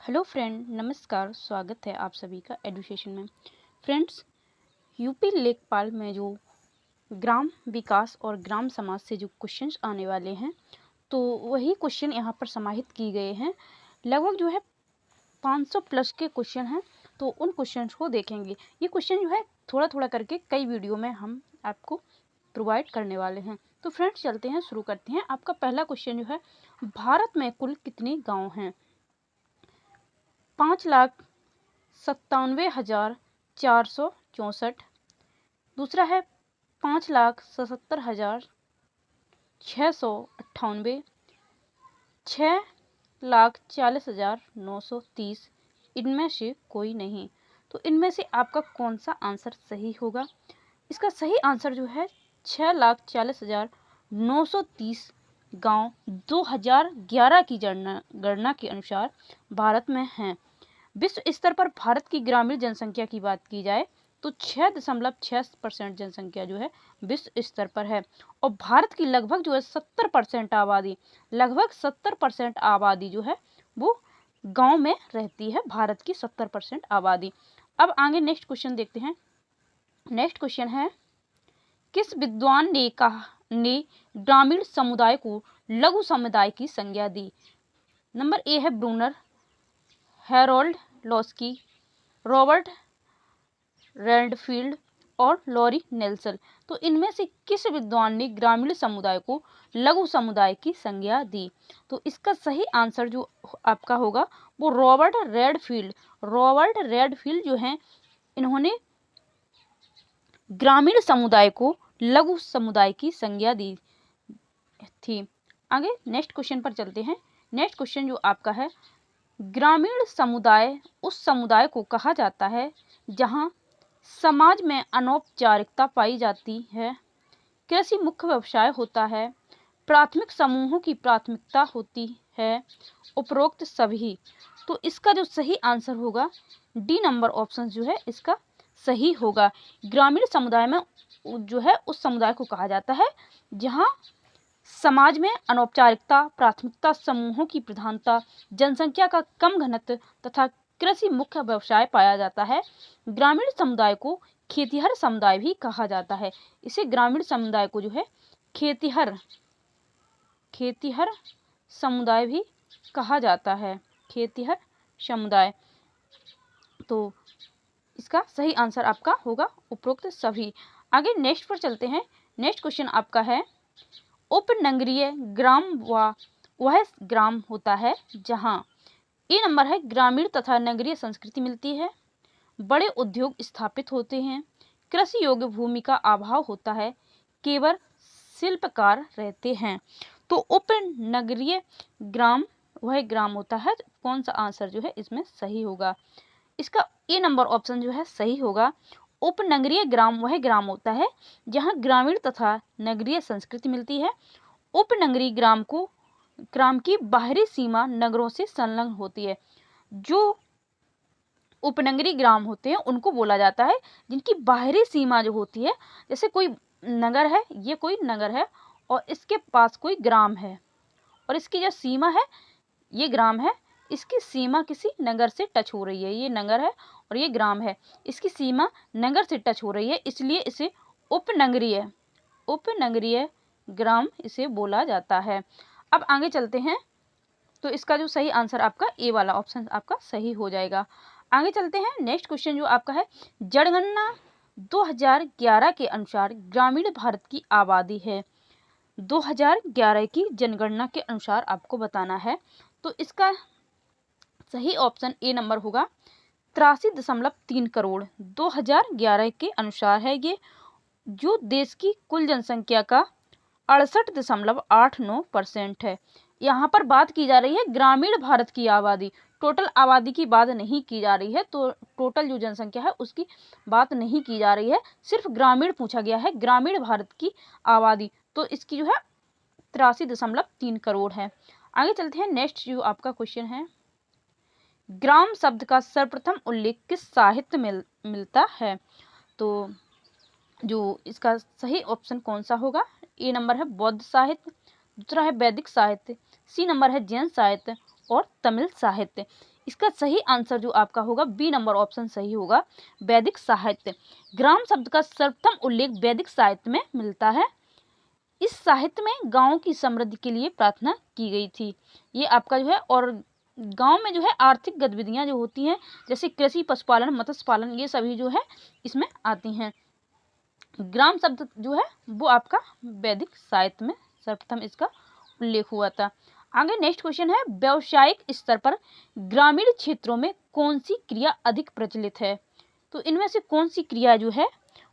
Hello friend, नमस्कार। स्वागत है आप सभी का एजुकेशन में। फ्रेंड्स, यूपी लेखपाल में जो ग्राम विकास और ग्राम समाज से जो क्वेश्चंस आने वाले हैं, तो वही क्वेश्चन यहाँ पर समाहित किए गए हैं। लगभग जो है 500 प्लस के क्वेश्चन हैं, तो उन क्वेश्चंस को देखेंगे। ये क्वेश्चन जो है थोड़ा थोड़ा करके कई वीडियो में हम आपको प्रोवाइड करने वाले हैं। तो फ्रेंड्स, चलते हैं, शुरू करते हैं। आपका पहला क्वेश्चन जो है, भारत में कुल कितने गाँव हैं? 5,97,464। दूसरा है 5,77,698। 6,40,930। इनमें से कोई नहीं। तो इनमें से आपका कौन सा आंसर सही होगा? इसका सही आंसर जो है 6,40,930 गांव 2011 की गणना के अनुसार भारत में हैं। विश्व स्तर पर भारत की ग्रामीण जनसंख्या की बात की जाए तो 6.6% जनसंख्या जो है विश्व स्तर पर है, और भारत की लगभग जो है 70% आबादी, लगभग 70% आबादी जो है वो गांव में रहती है। भारत की 70% आबादी। अब आगे नेक्स्ट क्वेश्चन देखते हैं। नेक्स्ट क्वेश्चन है, किस विद्वान ने ग्रामीण समुदाय को लघु समुदाय की संज्ञा दी? नंबर ए है Bruner, Harold Laski, Robert Redfield और लॉरी नेल्सन। तो इनमें से किस विद्वान ने ग्रामीण समुदाय को लघु समुदाय की संज्ञा दी? तो इसका सही आंसर जो आपका होगा वो रॉबर्ट रेडफील्ड जो हैं, इन्होंने ग्रामीण समुदाय को लघु समुदाय की संज्ञा दी थी। आगे नेक्स्ट क्वेश्चन पर चलते हैं। नेक्स्ट क्वेश्चन जो आपका है, ग्रामीण समुदाय उस समुदाय को कहा जाता है जहां समाज में अनौपचारिकता पाई जाती है, कृषि मुख्य व्यवसाय होता है, प्राथमिक समूहों की प्राथमिकता होती है, उपरोक्त सभी। तो इसका जो सही आंसर होगा डी नंबर ऑप्शन जो है इसका सही होगा। ग्रामीण समुदाय में जो है उस समुदाय को कहा जाता है जहां समाज में अनौपचारिकता, प्राथमिकता समूहों की प्रधानता, जनसंख्या का कम घनत्व तथा कृषि मुख्य व्यवसाय पाया जाता है। ग्रामीण समुदाय को खेतिहर समुदाय भी कहा जाता है। इसे ग्रामीण समुदाय को जो है खेतिहर समुदाय भी कहा जाता है। खेतिहर समुदाय। तो इसका सही आंसर आपका होगा उपरोक्त सभी। आगे नेक्स्ट पर चलते हैं। नेक्स्ट क्वेश्चन आपका है, उपनगरीय ग्राम वह ग्राम होता है जहां ए नंबर है ग्रामीण तथा नगरीय संस्कृति मिलती है, बड़े उद्योग स्थापित होते हैं, कृषि योग्य भूमि का अभाव होता है, केवल शिल्पकार रहते हैं। तो उपनगरीय ग्राम वह ग्राम होता है। कौन सा आंसर जो है इसमें सही होगा? इसका ए नंबर ऑप्शन जो है सही होगा। उपनगरीय ग्राम वह ग्राम होता है जहां ग्रामीण तथा नगरीय संस्कृति मिलती है। उपनगरीय ग्राम की बाहरी सीमा नगरों से संलग्न होती है। जो उपनगरीय ग्राम होते हैं उनको बोला जाता है जिनकी बाहरी सीमा जो होती है, जैसे कोई नगर है, ये कोई नगर है और इसके पास कोई ग्राम है, और इसकी जो सीमा है ये ग्राम है, इसकी सीमा किसी नगर से टच हो रही है। ये नगर है और ये ग्राम है, इसकी सीमा नगर से टच हो रही है, इसलिए इसे उपनगरीय ग्राम इसे बोला जाता है। अब आगे चलते हैं। तो इसका जो सही आंसर आपका ए वाला ऑप्शन आपका सही हो जाएगा। आगे चलते हैं। नेक्स्ट क्वेश्चन जो आपका है, जनगणना 2011 के अनुसार ग्रामीण भारत की आबादी है। 2011 की जनगणना के अनुसार आपको बताना है। तो इसका सही ऑप्शन ए नंबर होगा 83.3 करोड़। 2011 के अनुसार है ये, जो देश की कुल जनसंख्या का 68.89% है। यहाँ पर बात की जा रही है ग्रामीण भारत की आबादी, टोटल आबादी की बात नहीं की जा रही है। तो टोटल जो जनसंख्या है उसकी बात नहीं की जा रही है, सिर्फ ग्रामीण पूछा गया है, ग्रामीण भारत की आबादी। तो इसकी जो है 83.3 करोड़ है। आगे चलते हैं। नेक्स्ट जो आपका क्वेश्चन है, ग्राम शब्द का सर्वप्रथम उल्लेख किस साहित्य में मिलता है? तो जो इसका सही ऑप्शन कौन सा होगा? ए नंबर है बौद्ध साहित्य, दूसरा है वैदिक साहित्य, सी नंबर है जैन साहित्य और तमिल साहित्य। इसका सही आंसर जो आपका होगा बी नंबर ऑप्शन सही होगा, वैदिक साहित्य। ग्राम शब्द का सर्वप्रथम उल्लेख वैदिक साहित्य में मिलता है। इस साहित्य में गांव की समृद्धि के लिए प्रार्थना की गई थी। ये आपका जो है, और गांव में जो है आर्थिक गतिविधियां जो होती हैं जैसे कृषि, पशुपालन, मत्स्य पालन, ये सभी जो है इसमें आती हैं। ग्राम शब्द जो है वो आपका वैदिक साहित्य में सर्वप्रथम इसका उल्लेख हुआ था। आगे नेक्स्ट क्वेश्चन है, व्यावसायिक स्तर पर ग्रामीण क्षेत्रों में कौन सी क्रिया अधिक प्रचलित है? तो इनमें से कौन सी क्रिया जो है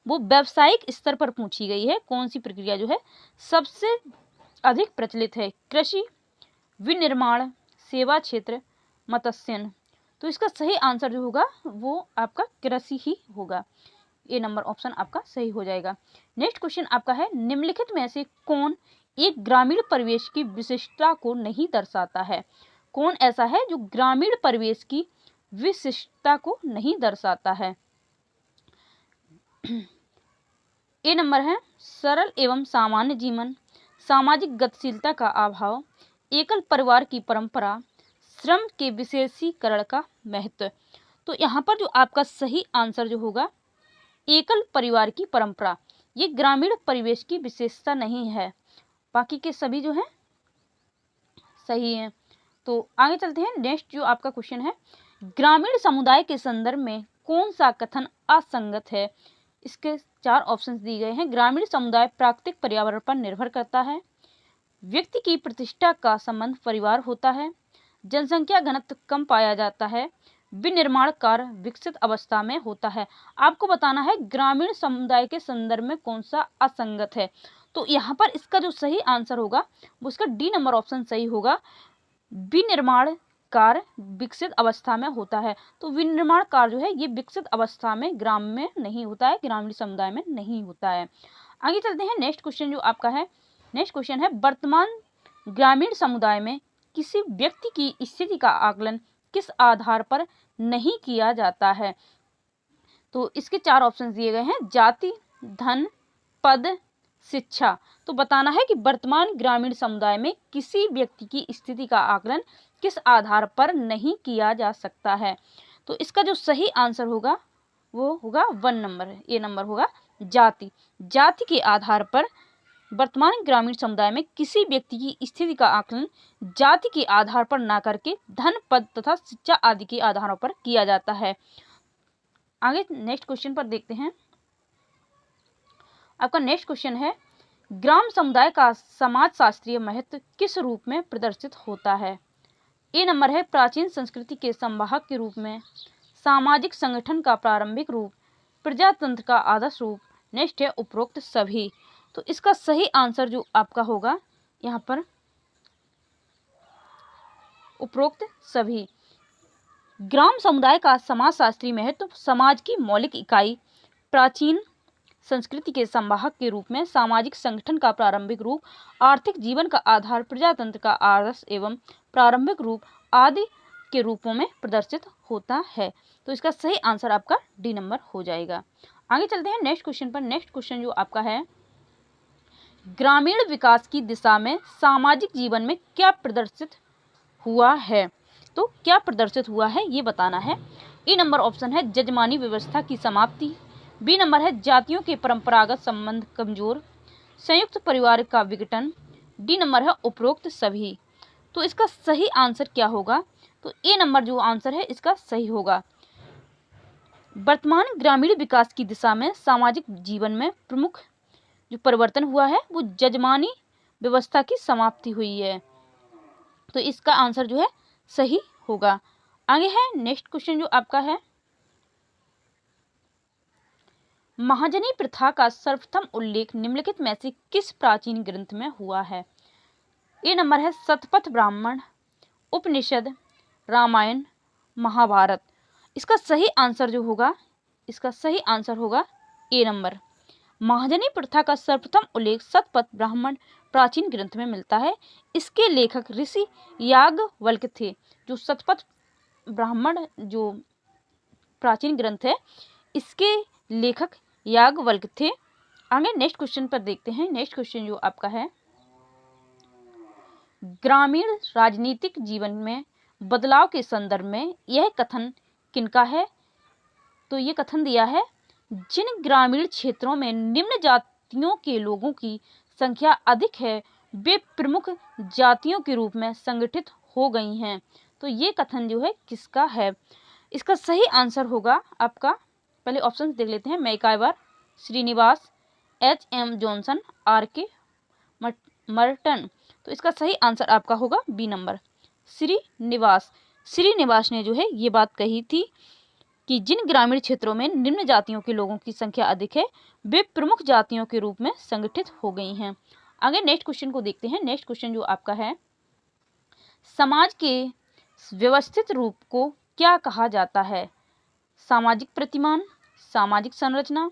वो व्यावसायिक स्तर पर पूछी गई है, कौन सी प्रक्रिया जो है सबसे अधिक प्रचलित है? कृषि, विनिर्माण, सेवा क्षेत्र, मत्स्यन। तो इसका सही आंसर जो होगा वो आपका कृषि ही होगा। ए नंबर ऑप्शन आपका सही हो जाएगा। नेक्स्ट क्वेश्चन आपका है, निम्नलिखित में से कौन एक ग्रामीण परिवेश की विशिष्टता को नहीं दर्शाता है? कौन ऐसा है जो ग्रामीण परिवेश की विशिष्टता को नहीं दर्शाता है? ए नंबर है सरल एवं सामान्य जीवन, सामाजिक गतिशीलता का अभाव, एकल परिवार की परंपरा, श्रम के विशेषीकरण का महत्व। तो यहाँ पर जो आपका सही आंसर जो होगा एकल परिवार की परंपरा, ये ग्रामीण परिवेश की विशेषता नहीं है, बाकी के सभी जो हैं सही हैं। तो आगे चलते हैं। नेक्स्ट जो आपका क्वेश्चन है, ग्रामीण समुदाय के संदर्भ में कौन सा कथन असंगत है? इसके 4 ऑप्शंस दिए गए हैं। ग्रामीण समुदाय प्राकृतिक पर्यावरण पर निर्भर करता है, व्यक्ति की प्रतिष्ठा का संबंध परिवार होता है, जनसंख्या घनत्व कम पाया जाता है, विनिर्माण कार्य विकसित अवस्था में होता है। आपको बताना है ग्रामीण समुदाय के संदर्भ में कौन सा असंगत है। तो यहाँ पर इसका जो सही आंसर होगा वो इसका डी नंबर ऑप्शन सही होगा, विनिर्माण कार्य विकसित अवस्था में होता है। तो विनिर्माण कार्य जो है ये विकसित अवस्था में ग्राम में नहीं होता है, ग्रामीण समुदाय में नहीं होता है। आगे चलते हैं। नेक्स्ट क्वेश्चन जो आपका है, नेक्स्ट क्वेश्चन है, वर्तमान ग्रामीण समुदाय में किसी व्यक्ति की स्थिति का आकलन किस आधार पर नहीं किया जाता है? तो इसके 4 ऑप्शन दिए गए हैं, जाति, धन, पद, शिक्षा। तो बताना है कि वर्तमान ग्रामीण समुदाय में किसी व्यक्ति की स्थिति का आकलन किस आधार पर नहीं किया जा सकता है? तो इसका जो सही आंसर होगा वो होगा 1 नंबर, ए नंबर होगा जाति। जाति के आधार पर वर्तमान ग्रामीण समुदाय में किसी व्यक्ति की स्थिति का आकलन जाति के आधार पर ना करके धन, पद तथा शिक्षा आदि के आधारों पर किया जाता है। आगे नेक्स्ट क्वेश्चन पर देखते हैं। आपका नेक्स्ट क्वेश्चन है, ग्राम समुदाय का समाज शास्त्रीय महत्व किस रूप में प्रदर्शित होता है? ए नंबर है प्राचीन संस्कृति के संवाहक के रूप में, सामाजिक संगठन का प्रारंभिक रूप, प्रजातंत्र का आदर्श रूप, नेक्स्ट है उपरोक्त सभी। तो इसका सही आंसर जो आपका होगा यहाँ पर उपरोक्त सभी। ग्राम समुदाय का समाज शास्त्रीय महत्व समाज की मौलिक इकाई, प्राचीन संस्कृति के संवाहक के रूप में, सामाजिक संगठन का प्रारंभिक रूप, आर्थिक जीवन का आधार, प्रजातंत्र का आदर्श एवं प्रारंभिक रूप आदि के रूपों में प्रदर्शित होता है। तो इसका सही आंसर आपका डी नंबर हो जाएगा। आगे चलते हैं नेक्स्ट क्वेश्चन पर। नेक्स्ट क्वेश्चन जो आपका है, ग्रामीण विकास की दिशा में सामाजिक जीवन में क्या प्रदर्शित हुआ है? तो क्या प्रदर्शित हुआ है ये बताना है। ए नंबर ऑप्शन है जजमानी व्यवस्था की समाप्ति, बी नंबर है जातियों के परंपरागत संबंध कमजोर, संयुक्त परिवार का विघटन, डी नंबर है उपरोक्त सभी। तो इसका सही आंसर क्या होगा? तो ए नंबर जो आंसर है इसका सही होगा। वर्तमान ग्रामीण विकास की दिशा में सामाजिक जीवन में प्रमुख जो परिवर्तन हुआ है वो जजमानी व्यवस्था की समाप्ति हुई है। तो इसका आंसर जो है सही होगा। आगे है नेक्स्ट क्वेश्चन जो आपका है, महाजनी प्रथा का सर्वप्रथम उल्लेख निम्नलिखित में से किस प्राचीन ग्रंथ में हुआ है? ए नंबर है शतपथ ब्राह्मण, उपनिषद, रामायण, महाभारत। इसका सही आंसर जो होगा, इसका सही आंसर होगा ए नंबर। महाजनी प्रथा का सर्वप्रथम उल्लेख शतपथ ब्राह्मण प्राचीन ग्रंथ में मिलता है। इसके लेखक ऋषि याज्ञवल्क्य थे। जो शतपथ ब्राह्मण जो प्राचीन ग्रंथ है इसके लेखक याज्ञवल्क्य थे। आगे नेक्स्ट क्वेश्चन पर देखते हैं। नेक्स्ट क्वेश्चन जो आपका है, ग्रामीण राजनीतिक जीवन में बदलाव के संदर्भ में यह कथन किनका है? तो ये कथन दिया है, जिन ग्रामीण क्षेत्रों में निम्न जातियों के लोगों की संख्या अधिक है वे प्रमुख जातियों के रूप में संगठित हो गई हैं। तो ये कथन जो है किसका है? इसका सही आंसर होगा आपका, पहले ऑप्शन देख लेते हैं, MacIver, Srinivas, H.M. Johnson, R.K. Merton. तो इसका सही आंसर आपका होगा बी नंबर, श्रीनिवास। श्रीनिवास ने जो है ये बात कही थी कि जिन ग्रामीण क्षेत्रों में निम्न जातियों के लोगों की संख्या अधिक है वे प्रमुख जातियों के रूप में संगठित हो गई हैं। आगे नेक्स्ट क्वेश्चन को देखते हैं। नेक्स्ट क्वेश्चन जो आपका है, समाज के व्यवस्थित रूप को क्या कहा जाता है? सामाजिक प्रतिमान, सामाजिक संरचना,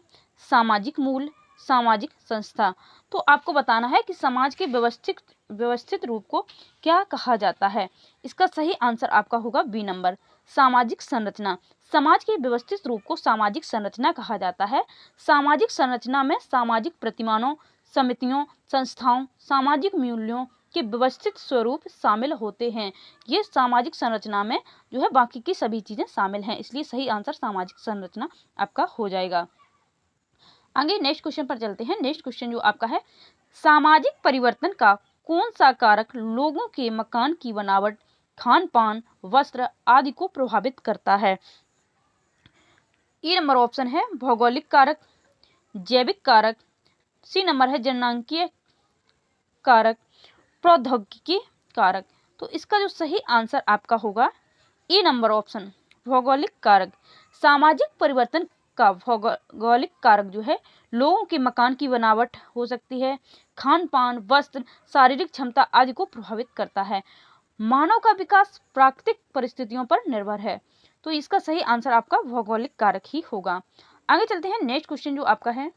सामाजिक मूल, सामाजिक संस्था। तो आपको बताना है कि समाज के व्यवस्थित रूप को क्या कहा जाता है। इसका सही आंसर आपका होगा बी नंबर, सामाजिक संरचना। समाज के व्यवस्थित रूप को सामाजिक संरचना कहा जाता है। सामाजिक संरचना में सामाजिक प्रतिमानों, समितियों, संस्थाओं, सामाजिक मूल्यों के व्यवस्थित स्वरूप शामिल होते हैं। ये सामाजिक संरचना में जो है बाकी की सभी चीजें शामिल हैं, इसलिए सही आंसर सामाजिक संरचना आपका हो जाएगा। आगे नेक्स्ट क्वेश्चन पर चलते हैं। नेक्स्ट क्वेश्चन जो आपका है, सामाजिक परिवर्तन का कौन सा कारक लोगों के मकान की बनावट, खान पान, वस्त्र आदि को प्रभावित करता है? ए नंबर ऑप्शन है भौगोलिक कारक, जैविक कारक, सी नंबर है जननांकीय कारक, प्रौद्योगिकी कारक। तो इसका जो सही आंसर आपका होगा ए नंबर ऑप्शन, भौगोलिक कारक। सामाजिक परिवर्तन का भौगोलिक कारक जो है लोगों के मकान की बनावट हो सकती है, खान पान, वस्त्र, शारीरिक क्षमता आदि को प्रभावित करता है। मानव का विकास प्राकृतिक परिस्थितियों पर निर्भर है। तो इसका सही आंसर आपका भौगोलिक कारक ही होगा। आगे चलते हैं। नेक्स्ट क्वेश्चन जो आपका है,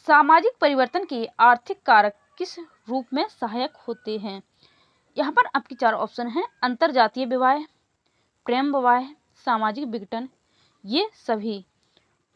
सामाजिक परिवर्तन के आर्थिक कारक किस रूप में सहायक होते हैं? यहाँ पर आपके चार ऑप्शन हैं, अंतरजातीय विवाह, प्रेम विवाह, सामाजिक विघटन, ये सभी।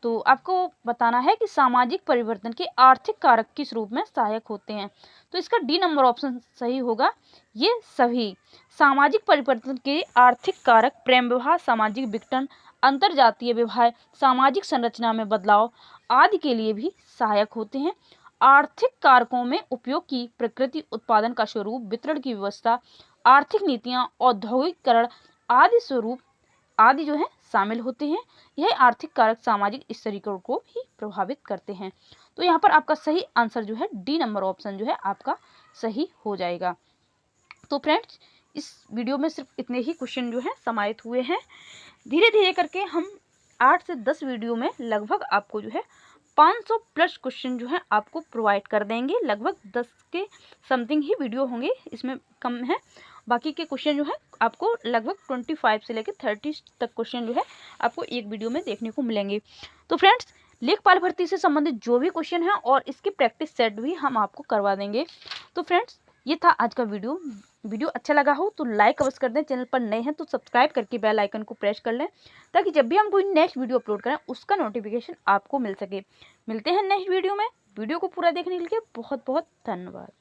तो आपको बताना है कि सामाजिक परिवर्तन के आर्थिक कारक किस रूप में सहायक होते हैं। तो इसका डी नंबर ऑप्शन सही होगा, ये सभी। सामाजिक परिवर्तन के आर्थिक कारक प्रेम विवाह, सामाजिक विघटन, अंतरजातीय विवाह, सामाजिक संरचना में बदलाव आदि के लिए भी सहायक होते हैं। आर्थिक कारकों में उपयोग की प्रकृति, उत्पादन का स्वरूप, वितरण की व्यवस्था, आर्थिक नीतियां, औद्योगिकरण आदि स्वरूप आदि जो है शामिल होते हैं। यह आर्थिक कारक सामाजिक स्तरीकरण को भी प्रभावित करते हैं। तो यहाँ पर आपका सही आंसर जो है डी नंबर ऑप्शन जो है आपका सही हो जाएगा। तो फ्रेंड्स, इस वीडियो में सिर्फ इतने ही क्वेश्चन जो है समाहित हुए हैं। धीरे धीरे करके हम 8 से 10 वीडियो में लगभग आपको जो है 500 प्लस क्वेश्चन जो है आपको प्रोवाइड कर देंगे। लगभग 10 के समथिंग ही वीडियो होंगे, इसमें कम है। बाकी के क्वेश्चन जो है आपको लगभग 25 से लेकर 30 तक क्वेश्चन जो है आपको एक वीडियो में देखने को मिलेंगे। तो फ्रेंड्स, लेखपाल भर्ती से संबंधित जो भी क्वेश्चन है और इसके प्रैक्टिस सेट भी हम आपको करवा देंगे। तो फ्रेंड्स, ये था आज का वीडियो अच्छा लगा हो तो लाइक अवश्य कर दें। चैनल पर नए हैं तो सब्सक्राइब करके बेल आइकन को प्रेस कर लें, ताकि जब भी हम कोई नेक्स्ट वीडियो अपलोड करें उसका नोटिफिकेशन आपको मिल सके। मिलते हैं नेक्स्ट वीडियो में। वीडियो को पूरा देखने के लिए बहुत बहुत धन्यवाद।